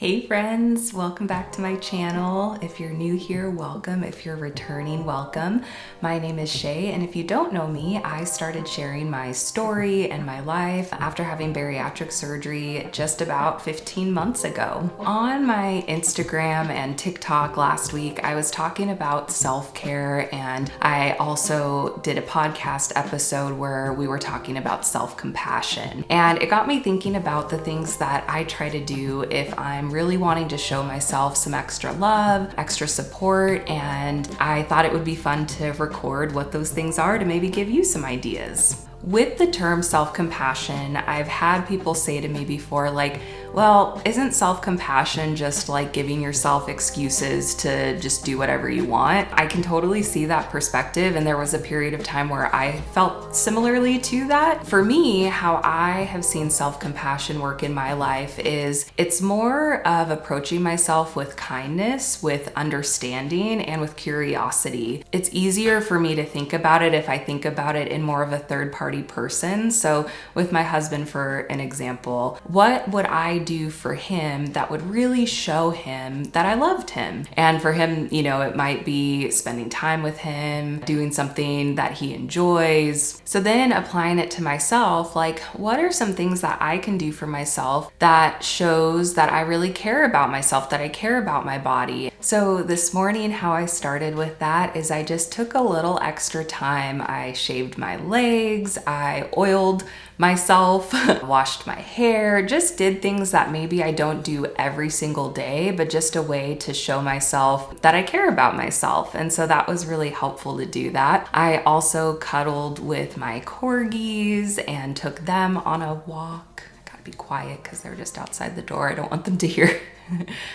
Hey friends, welcome back to my channel. If you're new here, welcome. If you're returning, welcome. My name is Shay, and if you don't know me, I started sharing my story and my life after having bariatric surgery just about 15 months ago. On my Instagram and TikTok last week, I was talking about self-care, and I also did a podcast episode where we were talking about self-compassion. And it got me thinking about the things that I try to do if I'm really wanting to show myself some extra love, extra support, and I thought it would be fun to record what those things are to maybe give you some ideas. With the term self-compassion, I've had people say to me before, like, well, isn't self-compassion just like giving yourself excuses to just do whatever you want? I can totally see that perspective, and there was a period of time where I felt similarly to that. For me, how I have seen self-compassion work in my life is it's more of approaching myself with kindness, with understanding, and with curiosity. It's easier for me to think about it if I think about it in more of a third-party person. So with my husband, for an example, what would I do for him that would really show him that I loved him? And for him, you know, it might be spending time with him, doing something that he enjoys. So then applying it to myself, like, what are some things that I can do for myself that shows that I really care about myself, that I care about my body? So this morning, how I started with that is I just took a little extra time. I shaved my legs, I oiled myself, washed my hair, just did things that maybe I don't do every single day, but just a way to show myself that I care about myself. And so that was really helpful to do that. I also cuddled with my corgis and took them on a walk. I gotta be quiet because they're just outside the door. I don't want them to hear.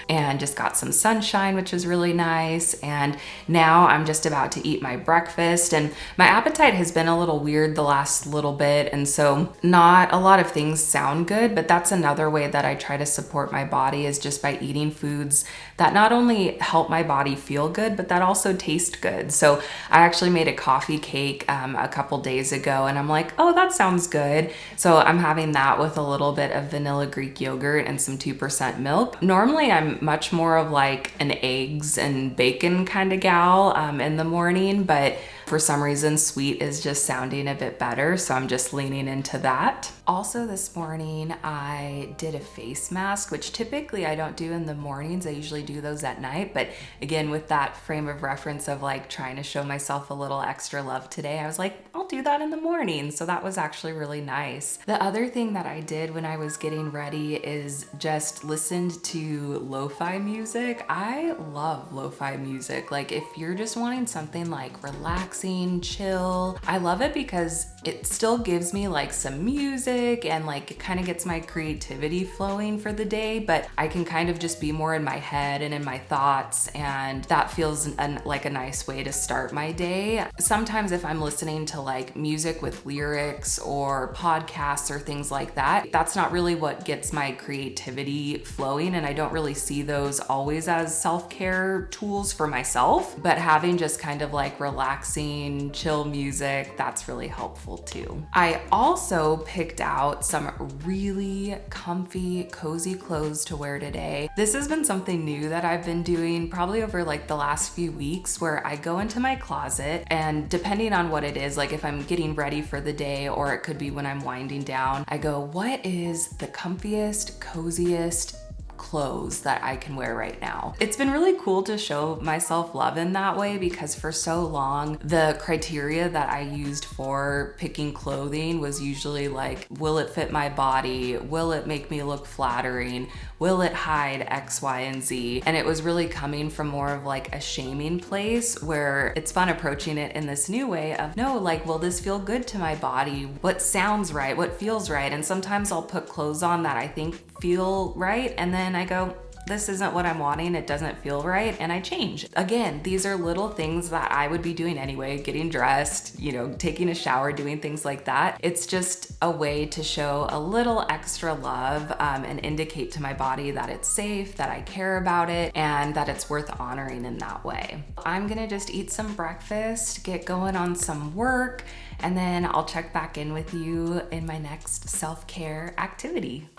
And just got some sunshine, which is really nice. And now I'm just about to eat my breakfast, and my appetite has been a little weird the last little bit, and so not a lot of things sound good, but that's another way that I try to support my body, is just by eating foods that not only help my body feel good, but that also taste good. So I actually made a coffee cake a couple days ago, and I'm like, oh, that sounds good. So I'm having that with a little bit of vanilla Greek yogurt and some 2% milk. Normally I'm much more of like an eggs and bacon kind of gal in the morning, but for some reason sweet is just sounding a bit better, so I'm just leaning into that. Also this morning I did a face mask, which typically I don't do in the mornings. I usually do those at night, but again, with that frame of reference of like trying to show myself a little extra love today, I was like, I'll do that in the morning. So that was actually really nice. The other thing that I did when I was getting ready is just listened to lo-fi music. I love lo-fi music. Like if you're just wanting something like relaxing, chill, I love it because it still gives me like some music and like it kind of gets my creativity flowing for the day, but I can kind of just be more in my head and in my thoughts, and that feels like a nice way to start my day. Sometimes if I'm listening to like music with lyrics or podcasts or things like that, that's not really what gets my creativity flowing, and I don't really see those always as self-care tools for myself, but having just kind of like relaxing, chill music, that's really helpful too. I also picked out some really comfy, cozy clothes to wear today. This has been something new that I've been doing probably over like the last few weeks, where I go into my closet, and depending on what it is, like if I'm getting ready for the day or it could be when I'm winding down, I go, what is the comfiest, coziest clothes that I can wear right now? It's been really cool to show myself love in that way, because for so long the criteria that I used for picking clothing was usually like, will it fit my body? Will it make me look flattering? Will it hide X, Y, and Z? And it was really coming from more of like a shaming place, where it's fun approaching it in this new way of, no, like, will this feel good to my body? What sounds right? What feels right? And sometimes I'll put clothes on that I think feel right, and then I go, this isn't what I'm wanting, it doesn't feel right, and I change. Again, these are little things that I would be doing anyway, getting dressed, you know, taking a shower, doing things like that. It's just a way to show a little extra love and indicate to my body that it's safe, that I care about it, and that it's worth honoring in that way. I'm gonna just eat some breakfast, get going on some work, and then I'll check back in with you in my next self-care activity.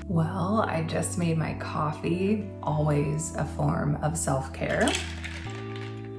Well, I just made my coffee, always a form of self-care.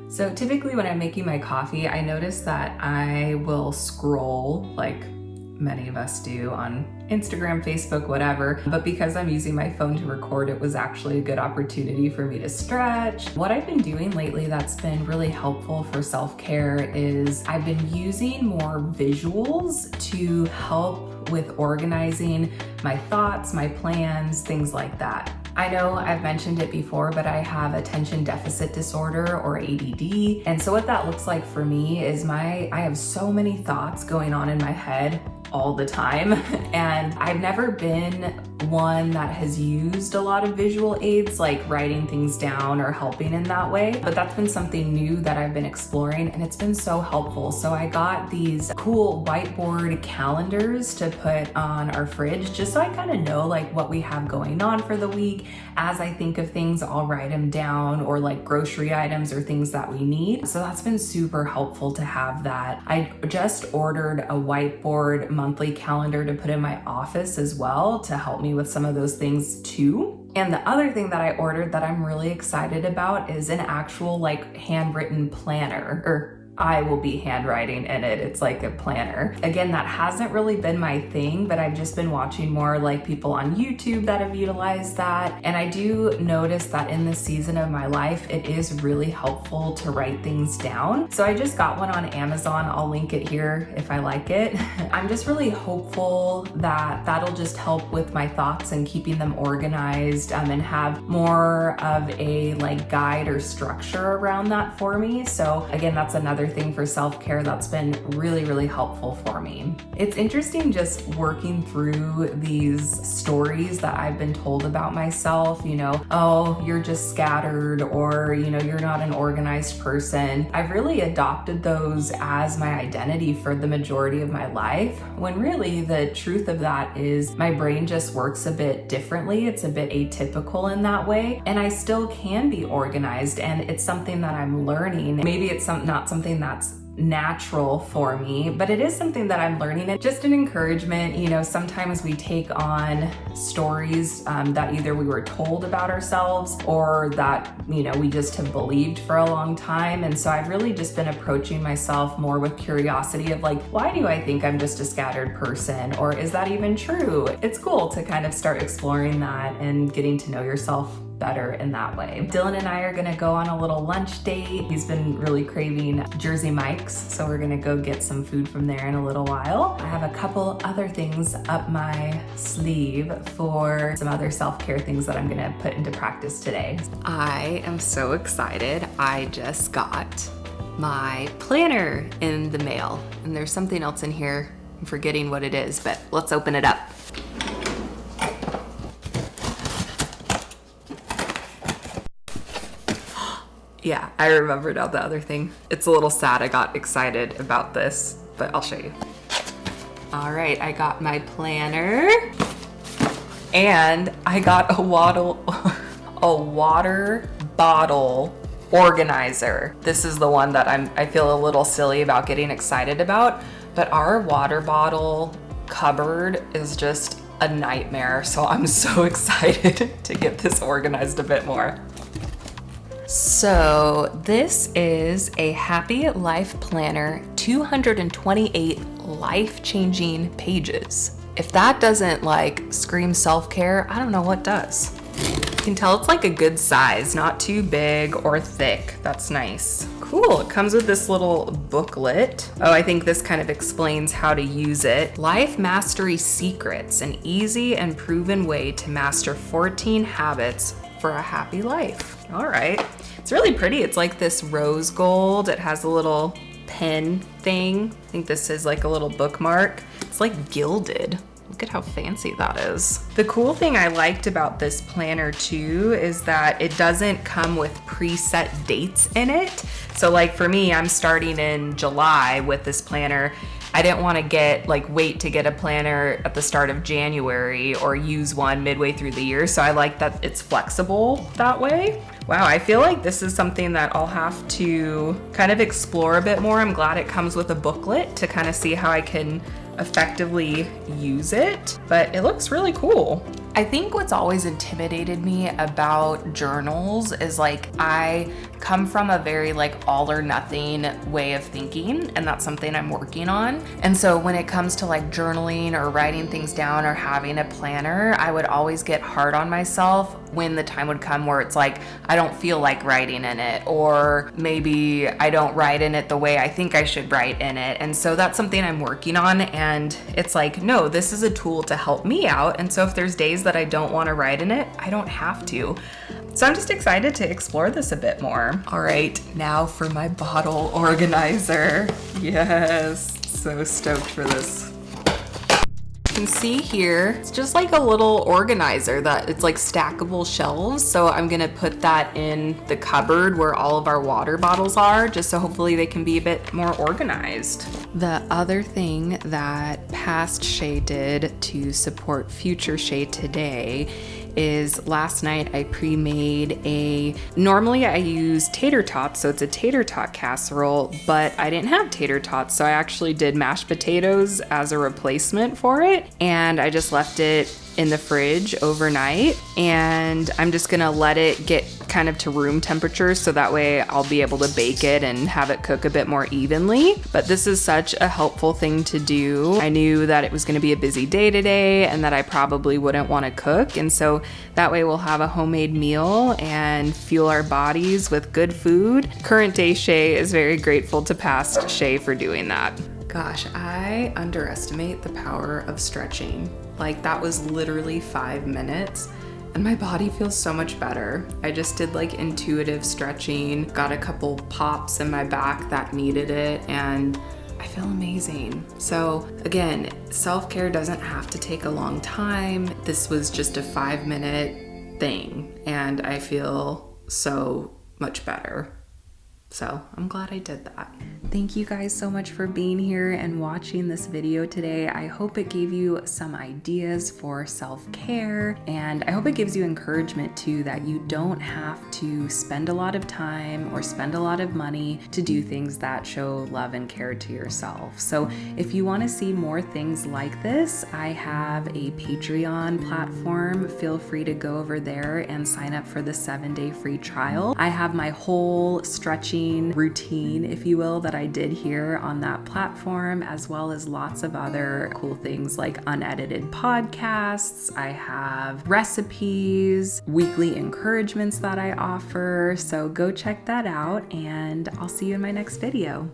So typically when I'm making my coffee, I notice that I will scroll like many of us do on Instagram, Facebook, whatever. But because I'm using my phone to record, it was actually a good opportunity for me to stretch. What I've been doing lately that's been really helpful for self-care is I've been using more visuals to help with organizing my thoughts, my plans, things like that. I know I've mentioned it before, but I have attention deficit disorder or ADD. And so what that looks like for me is I have so many thoughts going on in my head all the time. And I've never been one that has used a lot of visual aids like writing things down or helping in that way. But that's been something new that I've been exploring and it's been so helpful. So I got these cool whiteboard calendars to put on our fridge just so I kind of know like what we have going on for the week. As I think of things, I'll write them down, or like grocery items or things that we need. So that's been super helpful to have that. I just ordered a whiteboard monthly calendar to put in my office as well to help me with some of those things too. And the other thing that I ordered that I'm really excited about is an actual like handwritten planner, or I will be handwriting in it. It's like a planner. Again, that hasn't really been my thing, but I've just been watching more like people on YouTube that have utilized that. And I do notice that in this season of my life, it is really helpful to write things down. So I just got one on Amazon. I'll link it here if I like it. I'm just really hopeful that that'll just help with my thoughts and keeping them organized, and have more of a like guide or structure around that for me. So again, that's another thing for self-care that's been really, really helpful for me. It's interesting just working through these stories that I've been told about myself, you know, oh, you're just scattered, or, you know, you're not an organized person. I've really adopted those as my identity for the majority of my life, when really the truth of that is my brain just works a bit differently. It's a bit atypical in that way, and I still can be organized, and it's something that I'm learning. Maybe it's not something that's natural for me, but it is something that I'm learning. It's just an encouragement. You know, sometimes we take on stories that either we were told about ourselves or that, you know, we just have believed for a long time. And so I've really just been approaching myself more with curiosity of like, why do I think I'm just a scattered person? Or is that even true? It's cool to kind of start exploring that and getting to know yourself better in that way. Dylan and I are gonna go on a little lunch date. He's been really craving Jersey Mike's, so we're gonna go get some food from there in a little while. I have a couple other things up my sleeve for some other self-care things that I'm gonna put into practice today. I am so excited. I just got my planner in the mail, and there's something else in here. I'm forgetting what it is, but let's open it up. Yeah, I remembered out the other thing. It's a little sad I got excited about this, but I'll show you. All right, I got my planner, and I got a water bottle organizer. This is the one that I feel a little silly about getting excited about, but our water bottle cupboard is just a nightmare, so I'm so excited to get this organized a bit more. So this is a Happy Life Planner, 228 life-changing pages. If that doesn't like scream self-care, I don't know what does. You can tell it's like a good size, not too big or thick. That's nice. Cool, it comes with this little booklet. Oh, I think this kind of explains how to use it. Life Mastery Secrets, an easy and proven way to master 14 habits for a happy life. All right, it's really pretty. It's like this rose gold. It has a little pen thing. I think this is like a little bookmark. It's like gilded. Look at how fancy that is. The cool thing I liked about this planner too is that it doesn't come with preset dates in it. So like for me, I'm starting in July with this planner. I didn't want to wait to get a planner at the start of January or use one midway through the year. So I like that it's flexible that way. Wow, I feel like this is something that I'll have to kind of explore a bit more. I'm glad it comes with a booklet to kind of see how I can effectively use it, but it looks really cool. I think what's always intimidated me about journals is like I come from a very like all or nothing way of thinking, and that's something I'm working on. And so when it comes to like journaling or writing things down or having a planner, I would always get hard on myself when the time would come where it's like I don't feel like writing in it, or maybe I don't write in it the way I think I should write in it. And so that's something I'm working on, and it's like, no, this is a tool to help me out. And so if there's days that I don't want to write in it, I don't have to. So I'm just excited to explore this a bit more. All right, now for my bottle organizer. Yes, so stoked for this. You can see here, it's just like a little organizer that it's like stackable shelves. So I'm gonna put that in the cupboard where all of our water bottles are, just so hopefully they can be a bit more organized. The other thing that past Shay did to support future Shay today is last night I pre-made normally I use tater tots, so it's a tater tot casserole, but I didn't have tater tots, so I actually did mashed potatoes as a replacement for it, and I just left it in the fridge overnight, and I'm just gonna let it get kind of to room temperature so that way I'll be able to bake it and have it cook a bit more evenly. But this is such a helpful thing to do. I knew that it was gonna be a busy day today and that I probably wouldn't wanna cook, and so that way we'll have a homemade meal and fuel our bodies with good food. Current day Shay is very grateful to past Shay for doing that. Gosh, I underestimate the power of stretching. Like that was literally 5 minutes and my body feels so much better. I just did like intuitive stretching, got a couple pops in my back that needed it, and I feel amazing. So again, self-care doesn't have to take a long time. This was just a 5-minute thing and I feel so much better. So I'm glad I did that. Thank you guys so much for being here and watching this video today. I hope it gave you some ideas for self-care, and I hope it gives you encouragement too that you don't have to spend a lot of time or spend a lot of money to do things that show love and care to yourself. So if you want to see more things like this, I have a Patreon platform. Feel free to go over there and sign up for the 7-day free trial. I have my whole stretching routine, if you will, that I did here on that platform, as well as lots of other cool things like unedited podcasts. I have recipes, weekly encouragements that I offer. So go check that out, and I'll see you in my next video.